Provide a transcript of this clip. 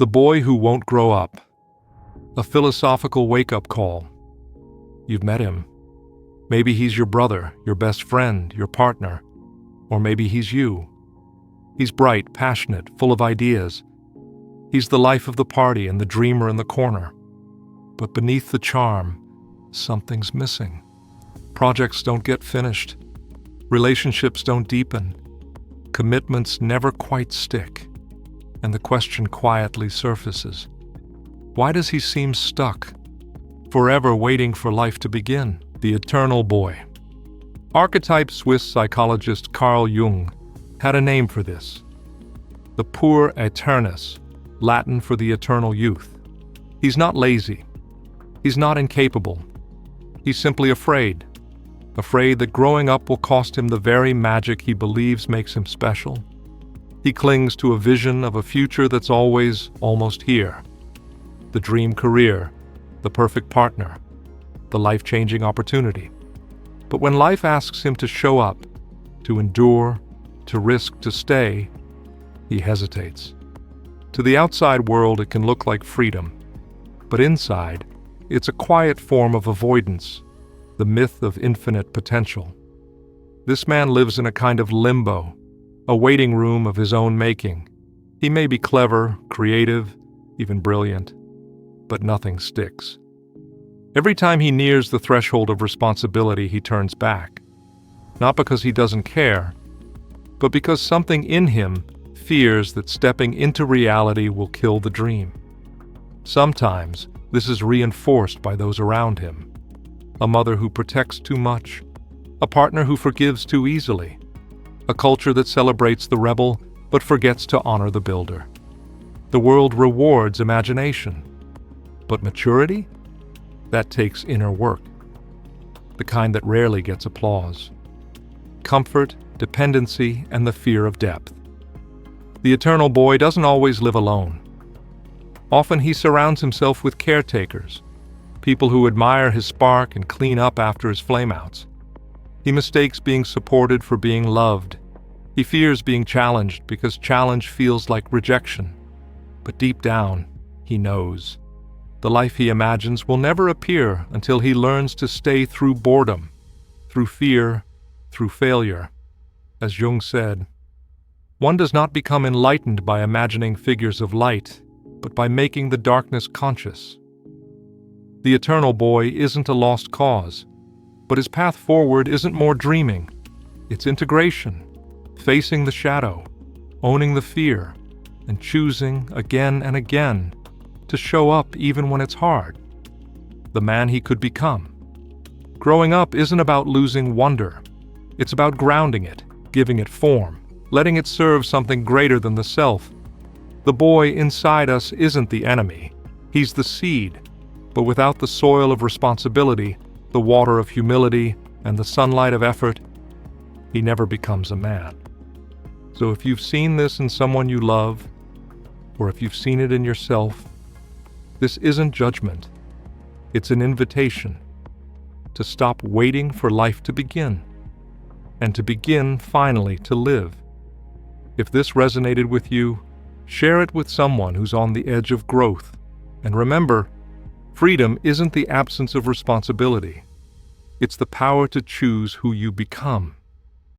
The boy who won't grow up. A philosophical wake-up call. You've met him. Maybe he's your brother, your best friend, your partner, or maybe he's you. He's bright, passionate, full of ideas. He's the life of the party and the dreamer in the corner. But beneath the charm, something's missing. Projects don't get finished. Relationships don't deepen. Commitments never quite stick. And the question quietly surfaces. Why does he seem stuck, forever waiting for life to begin? The eternal boy. Archetype Swiss psychologist Carl Jung had a name for this. The Puer Aeternus, Latin for the eternal youth. He's not lazy. He's not incapable. He's simply afraid. Afraid that growing up will cost him the very magic he believes makes him special. He clings to a vision of a future that's always almost here. The dream career, the perfect partner, the life-changing opportunity. But when life asks him to show up, to endure, to risk, to stay, he hesitates. To the outside world, it can look like freedom. But inside, it's a quiet form of avoidance, the myth of infinite potential. This man lives in a kind of limbo, a waiting room of his own making. He may be clever, creative, even brilliant, but nothing sticks. Every time he nears the threshold of responsibility, he turns back. Not because he doesn't care, but because something in him fears that stepping into reality will kill the dream. Sometimes this is reinforced by those around him. A mother who protects too much, a partner who forgives too easily, a culture that celebrates the rebel but forgets to honor the builder. The world rewards imagination, but maturity? That takes inner work, the kind that rarely gets applause. Comfort, dependency, and the fear of depth. The eternal boy doesn't always live alone. Often he surrounds himself with caretakers, people who admire his spark and clean up after his flameouts. He mistakes being supported for being loved. He fears being challenged because challenge feels like rejection. But deep down, he knows. The life he imagines will never appear until he learns to stay through boredom, through fear, through failure. As Jung said, one does not become enlightened by imagining figures of light, but by making the darkness conscious. The eternal boy isn't a lost cause, but his path forward isn't more dreaming. It's integration, facing the shadow, owning the fear, and choosing again and again to show up even when it's hard. The man he could become. Growing up isn't about losing wonder. It's about grounding it, giving it form, letting it serve something greater than the self. The boy inside us isn't the enemy. He's the seed, but without the soil of responsibility, the water of humility, and the sunlight of effort, he never becomes a man. So if you've seen this in someone you love, or if you've seen it in yourself, this isn't judgment. It's an invitation to stop waiting for life to begin, and to begin finally to live. If this resonated with you, share it with someone who's on the edge of growth. And remember, freedom isn't the absence of responsibility. It's the power to choose who you become.